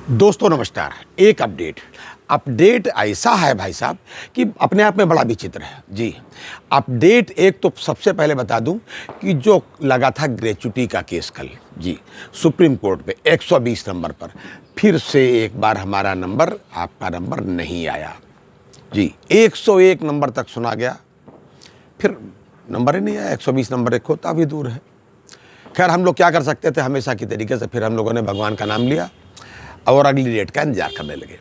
दोस्तों नमस्कार। एक अपडेट ऐसा है भाई साहब कि अपने आप में बड़ा विचित्र है जी। अपडेट एक तो सबसे पहले बता दूं कि जो लगा था ग्रेच्युटी का केस कल जी सुप्रीम कोर्ट पे 120 नंबर पर फिर से एक बार हमारा नंबर आपका नंबर नहीं आया जी। 101 नंबर तक सुना गया, फिर नंबर ही नहीं आया। 120 नंबर एक होता भी दूर है। खैर हम लोग क्या कर सकते थे, हमेशा की तरीके से फिर हम लोगों ने भगवान का नाम लिया और अगली डेट का इंतजार करने लगे।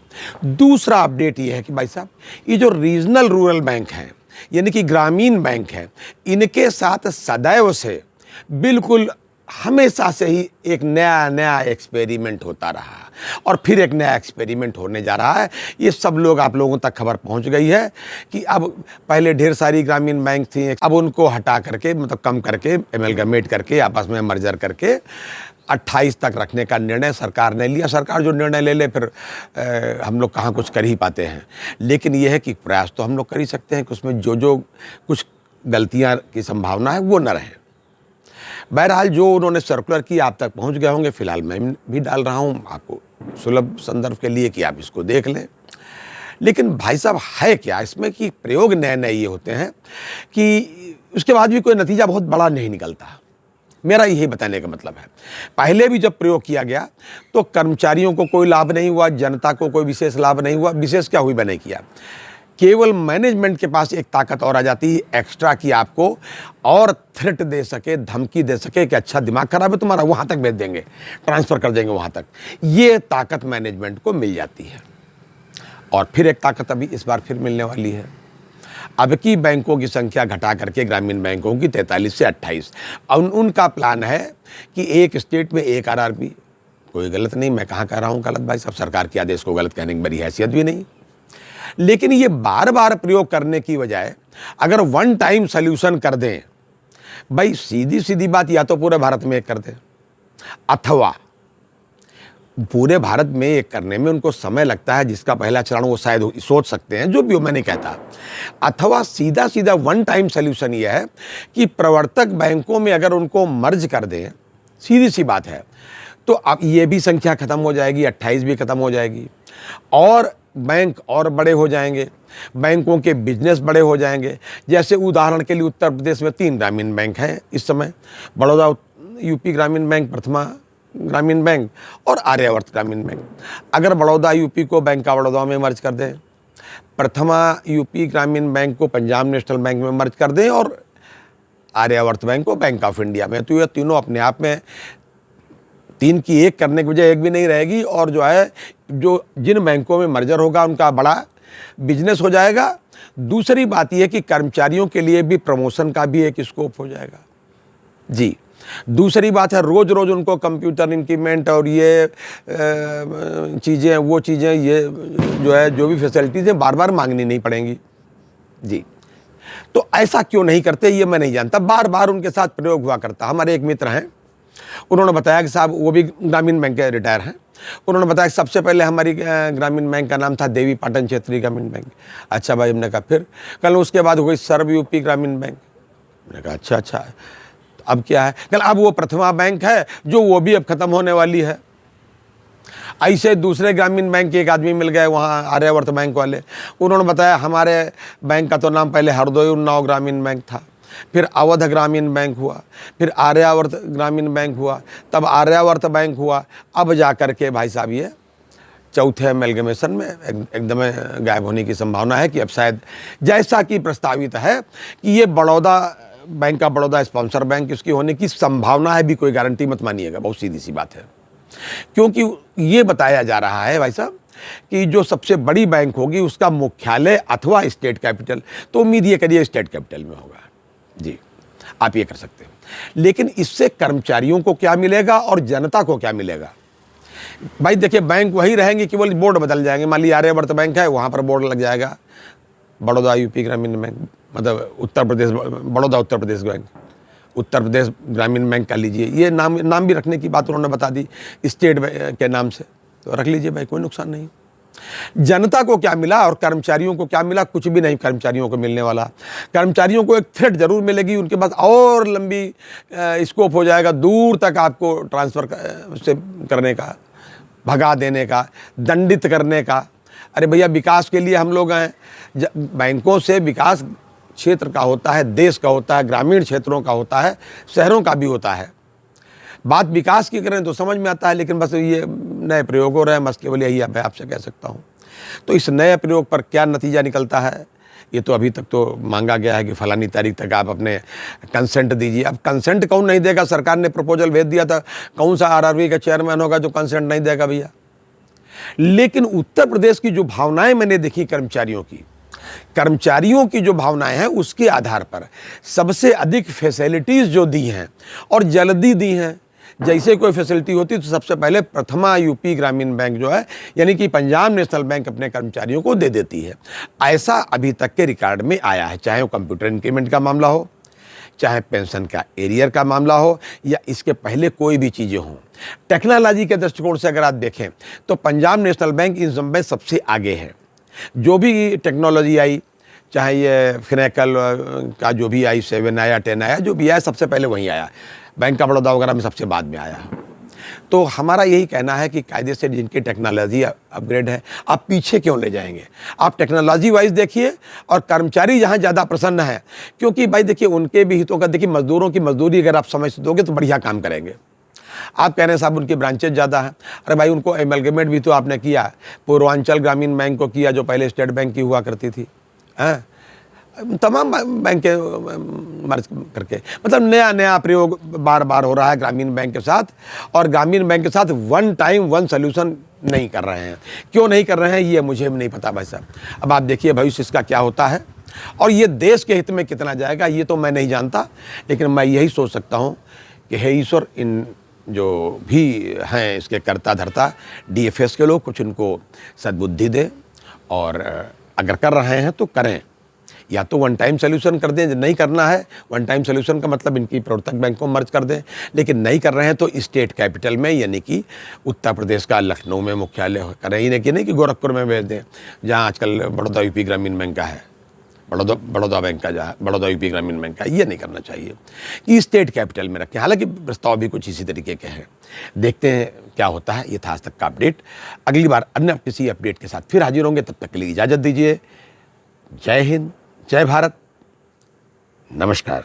दूसरा अपडेट ये है कि भाई साहब ये जो रीजनल रूरल बैंक हैं यानी कि ग्रामीण बैंक हैं, इनके साथ सदैव से बिल्कुल हमेशा से ही एक नया एक्सपेरिमेंट होता रहा और फिर एक नया एक्सपेरिमेंट होने जा रहा है। ये सब लोग आप लोगों तक खबर पहुंच गई है कि अब पहले ढेर सारी ग्रामीण बैंक थी, अब उनको हटा करके मतलब कम करके एमलगमेट करके आपस में मर्जर करके 28 तक रखने का निर्णय सरकार ने लिया। सरकार जो निर्णय ले ले फिर हम लोग कहाँ कुछ कर ही पाते हैं, लेकिन यह है कि प्रयास तो हम लोग कर ही सकते हैं कि उसमें जो कुछ गलतियाँ की संभावना है वो न रहे। बहरहाल जो उन्होंने सर्कुलर की आप तक पहुंच गए होंगे, फिलहाल मैं भी डाल रहा हूं आपको सुलभ संदर्भ के लिए कि आप इसको देख लें। लेकिन भाई साहब है क्या इसमें कि प्रयोग नए ये होते हैं कि उसके बाद भी कोई नतीजा बहुत बड़ा नहीं निकलता। मेरा यही बताने का मतलब है, पहले भी जब प्रयोग किया गया तो कर्मचारियों को कोई लाभ नहीं हुआ, जनता को कोई विशेष लाभ नहीं हुआ। विशेष क्या हुई मैंने किया, केवल मैनेजमेंट के पास एक ताकत और आ जाती है एक्स्ट्रा की आपको और थ्रेट दे सके, धमकी दे सके कि अच्छा दिमाग खराब है तुम्हारा, वहाँ तक भेज देंगे, ट्रांसफ़र कर देंगे वहाँ तक। ये ताकत मैनेजमेंट को मिल जाती है। और फिर एक ताकत अभी इस बार फिर मिलने वाली है। अब की बैंकों की संख्या घटा करके ग्रामीण बैंकों की 43 से 28। उनका प्लान है कि एक स्टेट में एक आरआरबी। कोई गलत नहीं, मैं कहाँ कह रहा हूँ गलत भाई साहब, सरकार के आदेश को गलत कहने की मेरी हैसियत भी नहीं। लेकिन ये बार बार प्रयोग करने की बजाय अगर वन टाइम सॉल्यूशन कर दें, भाई सीधी बात, या तो पूरे भारत में एक कर दें अथवा पूरे भारत में एक करने में उनको समय लगता है, जिसका पहला चरण वो शायद सोच सकते हैं, जो भी मैं नहीं कहता। अथवा सीधा वन टाइम सॉल्यूशन ये है कि प्रवर्तक बैंकों में अगर उनको मर्ज कर दें, सीधी सी बात है, तो अब ये भी संख्या खत्म हो जाएगी, 28 भी खत्म हो जाएगी और बैंक और बड़े हो जाएंगे, बैंकों के बिजनेस बड़े हो जाएंगे। जैसे उदाहरण के लिए उत्तर प्रदेश में 3 ग्रामीण बैंक हैं इस समय, बड़ौदा यूपी ग्रामीण बैंक, प्रथमा ग्रामीण बैंक और आर्यावर्त ग्रामीण बैंक। अगर बड़ौदा यूपी को बैंक ऑफ बड़ौदा में मर्ज कर दें, प्रथमा यूपी ग्रामीण बैंक को पंजाब नेशनल बैंक में मर्ज कर दें और आर्यावर्त बैंक को बैंक ऑफ इंडिया में, तो ये तीनों अपने आप में 3 की 1 करने की वजह 1 भी नहीं रहेगी और जो है जो जिन बैंकों में मर्जर होगा उनका बड़ा बिजनेस हो जाएगा। दूसरी बात यह कि कर्मचारियों के लिए भी प्रमोशन का भी एक स्कोप हो जाएगा जी। दूसरी बात है रोज उनको कंप्यूटर इंक्रीमेंट और ये चीज़ें वो चीज़ें ये जो है जो भी फैसिलिटीज़ हैं बार मांगनी नहीं पड़ेंगी जी। तो ऐसा क्यों नहीं करते ये मैं नहीं जानता, बार उनके साथ प्रयोग हुआ करता। हमारे एक मित्र हैं, उन्होंने बताया कि साहब वो भी ग्रामीण बैंक के रिटायर हैं, उन्होंने बताया कि सबसे पहले हमारी ग्रामीण बैंक का नाम था देवी पाटन क्षेत्रीय ग्रामीण बैंक। अच्छा भाई, हमने कहा फिर कल उसके बाद हो गई सर्व यूपी ग्रामीण बैंक। मैंने कहा अच्छा अब क्या है, कल अब वो प्रथमा बैंक है जो वो भी अब खत्म होने वाली है। ऐसे दूसरे ग्रामीण बैंक के एक आदमी मिल गए वहाँ आर्यावर्त बैंक वाले, उन्होंने बताया हमारे बैंक का तो नाम पहले हरदोई उन्नाव ग्रामीण बैंक था, फिर अवध ग्रामीण बैंक हुआ, फिर आर्यावर्त ग्रामीण बैंक हुआ, तब आर्यावर्त बैंक हुआ, अब जा कर के भाई साहब ये चौथे एमलगमेशन में एकदम गायब होने की संभावना है कि अब शायद जैसा कि प्रस्तावित है कि ये बड़ौदा बैंक का बड़ौदा स्पॉन्सर बैंक इसकी होने की संभावना है भी, कोई गारंटी मत मानिएगा, बहुत सीधी सी बात है। क्योंकि ये बताया जा रहा है भाई साहब कि जो सबसे बड़ी बैंक होगी उसका मुख्यालय अथवा स्टेट कैपिटल, तो उम्मीद ये करिए स्टेट कैपिटल में होगा जी। आप ये कर सकते हैं, लेकिन इससे कर्मचारियों को क्या मिलेगा और जनता को क्या मिलेगा? भाई देखिए, बैंक वही रहेंगे, केवल बोर्ड बदल जाएंगे। मान लीजिए आर्यावर्त बैंक है, वहाँ पर बोर्ड लग जाएगा बड़ौदा यूपी ग्रामीण बैंक, मतलब उत्तर प्रदेश बड़ौदा उत्तर प्रदेश बैंक, उत्तर प्रदेश ग्रामीण बैंक का लीजिए। ये नाम भी रखने की बात उन्होंने बता दी स्टेट के नाम से, तो रख लीजिए भाई, कोई नुकसान नहीं। जनता को क्या मिला और कर्मचारियों को क्या मिला? कुछ भी नहीं कर्मचारियों को मिलने वाला। कर्मचारियों को एक थ्रेट जरूर मिलेगी, उनके पास और लंबी स्कोप हो जाएगा, दूर तक आपको ट्रांसफ़र से करने का भगा देने का, दंडित करने का। अरे भैया, विकास के लिए हम लोग हैं। बैंकों से विकास क्षेत्र का होता है, देश का होता है, ग्रामीण क्षेत्रों का होता है, शहरों का भी होता है। बात विकास की करें तो समझ में आता है, लेकिन बस ये नए प्रयोग हो रहे हैं, बस केवल यही मैं आपसे कह सकता हूँ। तो इस नए प्रयोग पर क्या नतीजा निकलता है, ये तो अभी तक तो मांगा गया है कि फलानी तारीख तक आप अपने कंसेंट दीजिए। अब कंसेंट कौन नहीं देगा? सरकार ने प्रपोजल भेज दिया था, कौन सा आरआरबी का चेयरमैन होगा जो कंसेंट नहीं देगा भैया? लेकिन उत्तर प्रदेश की जो भावनाएं मैंने देखी कर्मचारियों की जो भावनाएं हैं, उसके आधार पर सबसे अधिक फैसिलिटीज़ जो दी हैं और जल्दी दी हैं। जैसे कोई फैसिलिटी होती तो सबसे पहले प्रथमा यूपी ग्रामीण बैंक जो है, यानी कि पंजाब नेशनल बैंक, अपने कर्मचारियों को दे देती है। ऐसा अभी तक के रिकॉर्ड में आया है, चाहे वो कंप्यूटर इंक्रीमेंट का मामला हो, चाहे पेंशन का एरियर का मामला हो, या इसके पहले कोई भी चीज़ें हों। टेक्नोलॉजी के दृष्टिकोण से अगर आप देखें तो पंजाब नेशनल बैंक इन सब में सबसे आगे है। जो भी टेक्नोलॉजी आई, चाहे ये फिनेकल का जो भी आई, 7 आया, 10 आया, जो भी आया सबसे पहले वहीं आया। बैंक का बड़ौदा वगैरह में सबसे बाद में आया। तो हमारा यही कहना है कि कायदे से जिनकी टेक्नोलॉजी अपग्रेड है, आप पीछे क्यों ले जाएंगे? आप टेक्नोलॉजी वाइज देखिए, और कर्मचारी जहाँ ज़्यादा प्रसन्न है, क्योंकि भाई देखिए उनके भी हितों का देखिए, मजदूरों की मजदूरी अगर आप समय से दोगे तो बढ़िया काम करेंगे। आप कह रहे हैं साहब उनकी ब्रांचेज ज़्यादा हैं, अरे भाई उनको एमलगमेंट भी तो आपने किया, पूर्वांचल ग्रामीण बैंक को किया जो पहले स्टेट बैंक की हुआ करती थी, हैं? तमाम बैंक के मर्ज करके, मतलब नया नया प्रयोग बार बार हो रहा है ग्रामीण बैंक के साथ। और ग्रामीण बैंक के साथ वन टाइम वन सोल्यूशन नहीं कर रहे हैं। क्यों नहीं कर रहे हैं ये मुझे भी नहीं पता भाई साहब। अब आप देखिए भविष्य इसका क्या होता है, और ये देश के हित में कितना जाएगा ये तो मैं नहीं जानता, लेकिन मैं यही सोच सकता हूँ कि हे ईश्वर, इन जो भी हैं इसके कर्ता धर्ता DFS के लोग, कुछ इनको सद्बुद्धि दे, और अगर कर रहे हैं तो करें, या तो वन टाइम सोल्यूशन कर दें। नहीं करना है वन टाइम सोल्यूशन का मतलब इनकी प्रवर्तक बैंकों में मर्ज कर दें, लेकिन नहीं कर रहे हैं तो स्टेट कैपिटल में, यानी कि उत्तर प्रदेश का लखनऊ में मुख्यालय करें, ही नहीं कि गोरखपुर में भेज दें, जहाँ आजकल बड़ौदा यूपी ग्रामीण बैंक का है, बड़ौदा बैंक का जहाँ बड़ौदा यूपी ग्रामीण बैंक का, ये नहीं करना चाहिए कि स्टेट कैपिटल में रखें। हालांकि प्रस्ताव भी कुछ इसी तरीके के हैं, देखते हैं क्या होता है। ये था आज तक का अपडेट। अगली बार अन्य किसी अपडेट के साथ फिर हाजिर होंगे, तब तक के लिए इजाज़त दीजिए। जय हिंद, जय भारत, नमस्कार।